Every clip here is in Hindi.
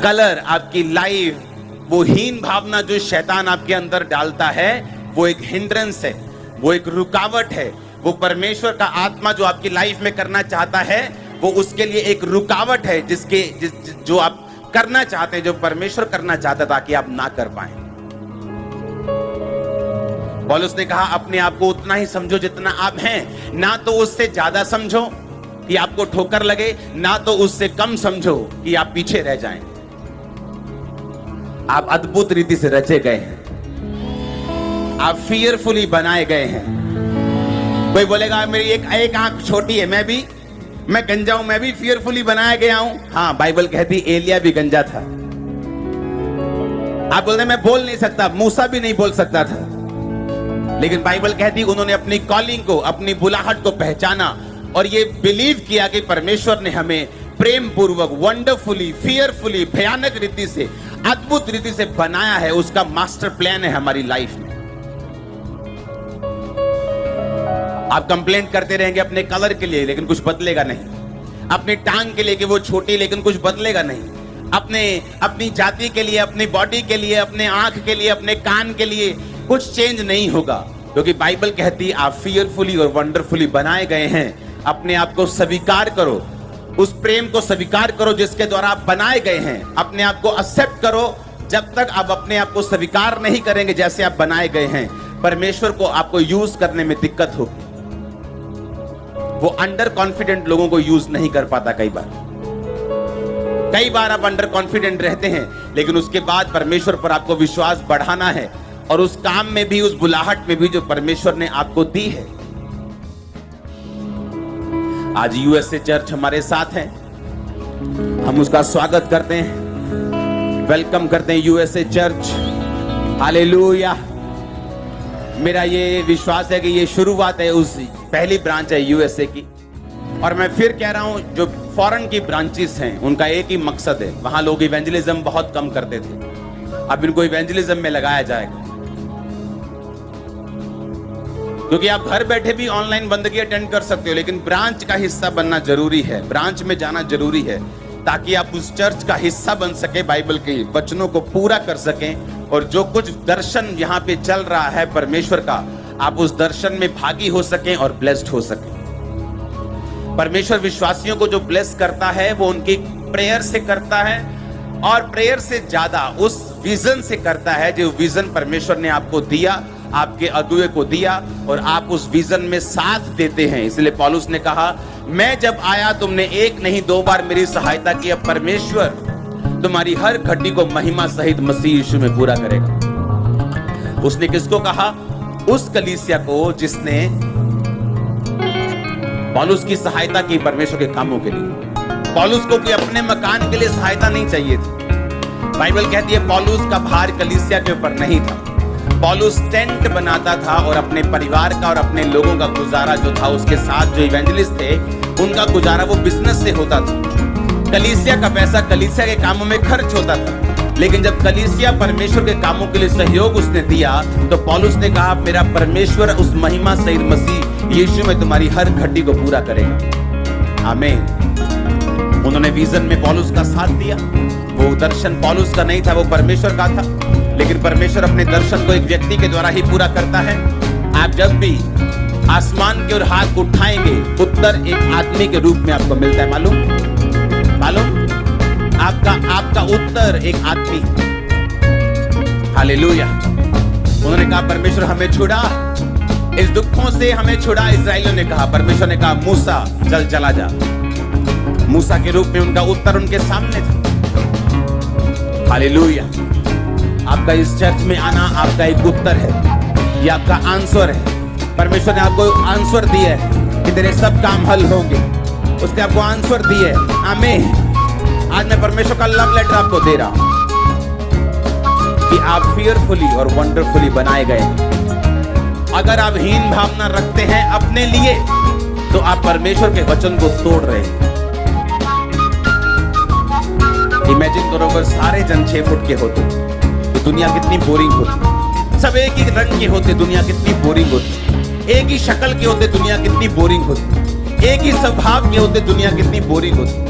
कलर, आपकी लाइफ, वो हीन भावना जो शैतान आपके अंदर डालता है, वो एक हिंड्रेंस है, वो एक रुकावट है। वो परमेश्वर का आत्मा जो आपकी लाइफ में करना चाहता है, वो उसके लिए एक रुकावट है, जो आप करना चाहते हैं, जो परमेश्वर करना चाहता ताकि आप ना कर पाए। पौलुस ने कहा अपने आप को उतना ही समझो जितना आप हैं, ना तो उससे ज्यादा समझो कि आपको ठोकर लगे, ना तो उससे कम समझो कि आप पीछे रह जाएं। आप अद्भुत रीति से रचे गए हैं, आप फियरफुली बनाए गए हैं। कोई बोलेगा मेरी एक आंख छोटी है, मैं गंजा हूं, मैं भी फियरफुली बनाया गया हूं। हाँ, बाइबल कहती एलिया भी गंजा था। आप बोलते मैं बोल नहीं सकता, मूसा भी नहीं बोल सकता था, लेकिन बाइबल कहती उन्होंने अपनी कॉलिंग को, अपनी बुलाहट को पहचाना और ये बिलीव किया कि परमेश्वर ने हमें प्रेम पूर्वक, वंडरफुली, फियरफुली, भयानक रीति से, अद्भुत रीति से बनाया है। उसका मास्टर प्लान है हमारी लाइफ में। आप कंप्लेंट करते रहेंगे अपने कलर के लिए, लेकिन कुछ बदलेगा नहीं। अपनी टांग के लिए कि वो छोटी, लेकिन कुछ बदलेगा नहीं। अपनी जाति के लिए, अपनी बॉडी के लिए, अपने आंख के लिए, अपने कान के लिए कुछ चेंज नहीं होगा, क्योंकि बाइबल कहती आप फियरफुली और वंडरफुली बनाए गए हैं। अपने आप को स्वीकार करो, उस प्रेम को स्वीकार करो जिसके द्वारा आप बनाए गए हैं। अपने आप को एक्सेप्ट करो। जब तक आप अपने आप को स्वीकार नहीं करेंगे जैसे आप बनाए गए हैं, परमेश्वर को आपको यूज करने में दिक्कत होगी। वो अंडर कॉन्फिडेंट लोगों को यूज नहीं कर पाता। कई बार आप अंडर कॉन्फिडेंट रहते हैं, लेकिन उसके बाद परमेश्वर पर आपको विश्वास बढ़ाना है, और उस काम में भी, उस बुलाहट में भी जो परमेश्वर ने आपको दी है। आज यूएसए चर्च हमारे साथ है, हम उसका स्वागत करते हैं, वेलकम करते हैं यूएसए चर्च। हालेलुया। मेरा ये विश्वास है कि ये शुरुआत है, उस पहली ब्रांच है यूएसए की। और मैं फिर कह रहा हूं, जो फॉरेन की ब्रांचेस हैं उनका एक ही मकसद है, वहां लोग इवेंजलिज्म बहुत कम करते थे, अब इनको इवेंजलिज्म में लगाया जाएगा। क्योंकि आप घर बैठे भी ऑनलाइन बंदगी अटेंड कर सकते हो, लेकिन ब्रांच का हिस्सा बनना जरूरी है, ब्रांच में जाना जरूरी है, ताकि आप उस चर्च का हिस्सा बन सके, बाइबल के वचनों को पूरा कर सकें, और जो कुछ दर्शन यहाँ पे चल रहा है परमेश्वर का, आप उस दर्शन में भागी हो सकें और ब्लेस्ड हो सकें। परमेश्वर विश्वासियों को जो ब्लेस करता है वो उनकी प्रेयर से करता है, और प्रेयर से ज्यादा उस विजन से करता है जो विजन परमेश्वर ने आपको दिया, आपके अगुए को दिया, और आप उस विजन में साथ देते हैं। इसलिए पौलुस ने कहा मैं जब आया तुमने एक नहीं 2 बार मेरी सहायता की, अब परमेश्वर तुम्हारी हर घटी को महिमा सहित मसीह यीशु में पूरा करेगा। उसने किसको कहा? उस कलीसिया को जिसने पौलुस की सहायता की परमेश्वर के कामों के लिए। पौलुस को कोई अपने मकान के लिए सहायता नहीं चाहिए थी। बाइबल कहती है पौलुस का भार कलीसिया के ऊपर नहीं था। पौलुस टेंट बनाता था और अपने परिवार का और अपने लोगों का गुजारा जो था, उसके साथ जो इवेंजलिस्ट थे उनका गुजारा वो बिजनेस से होता था। कलीसिया का पैसा कलीसिया के कामों में खर्च होता था, लेकिन जब कलीसिया परमेश्वर के कामों के लिए सहयोग उसने दिया, तो पौलुस ने कहा मेरा परमेश्वर उस महिमा सहित मसीह यीशु में तुम्हारी हर घटी को पूरा करेगा। आमीन। उन्होंने विजन में पौलुस का साथ दिया। वो दर्शन पौलुस का नहीं था, वो परमेश्वर का था, लेकिन परमेश्वर अपने दर्शन को एक व्यक्ति के द्वारा ही पूरा करता है। आप जब भी आसमान की ओर हाथ उठाएंगे, उत्तर एक आदमी के रूप में आपको मिलता है। मालूम आपका उत्तर एक आदमी। हालेलुया। उन्होंने कहा परमेश्वर हमें छुड़ा, इस दुखों से हमें छुड़ा। इस्राएलियों ने कहा, परमेश्वर ने कहा मूसा चल चला जा। मूसा के रूप में उनका उत्तर उनके सामने था। हालेलुया। आपका इस चर्च में आना आपका एक उत्तर है, ये आपका आंसर है। परमेश्वर ने आपको आंसर दिया है कि तेरे सब काम हल होंगे। उसने आपको आंसर दिए है। आमीन। आज मैं परमेश्वर का लव लेटर आपको दे रहा हूं कि आप फियरफुली और वंडरफुली बनाए गए हैं। अगर आप हीन भावना रखते हैं अपने लिए, तो आप परमेश्वर के वचन को तोड़ रहे हैं। इमेजिन करो अगर सारे जन 6 फुट के होते तो दुनिया कितनी बोरिंग होती। सब एक ही रंग के होते, दुनिया कितनी बोरिंग होती। एक ही शक्ल के होते, दुनिया कितनी बोरिंग होती। एक ही स्वभाव के होते, दुनिया कितनी बोरिंग होती।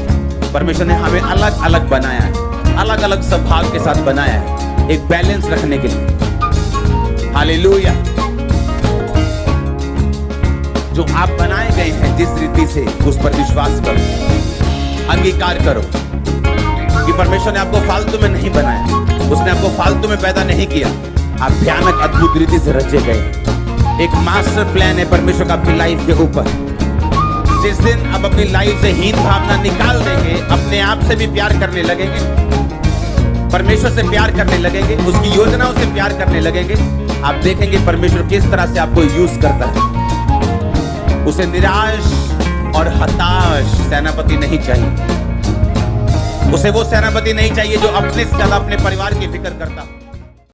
परमेश्वर ने हमें अलग अलग बनाया है। अलग अलग स्वभाव के साथ बनाया है, एक बैलेंस रखने के लिए। हालेलुया। जो आप बनाए गए हैं जिस रीति से, उस पर विश्वास करो, अंगीकार करो कि परमेश्वर ने आपको फालतू में नहीं बनाया, उसने आपको फालतू में पैदा नहीं किया। आप भयानक अद्भुत रीति से रचे गए। एक मास्टर प्लान है परमेश्वर का आपकी लाइफ के ऊपर। जिस दिन आप अपनी लाइफ से हीन भावना निकाल देंगे, अपने आप से भी प्यार करने लगेंगे, परमेश्वर से प्यार करने लगेंगे, उसकी योजनाओं से प्यार करने लगेंगे, आप देखेंगे परमेश्वर किस तरह से आपको यूज करता है। उसे निराश और हताश सेनापति नहीं चाहिए। उसे वो सेनापति नहीं चाहिए जो अपने से ज्यादा अपने परिवार की फिक्र करता हो।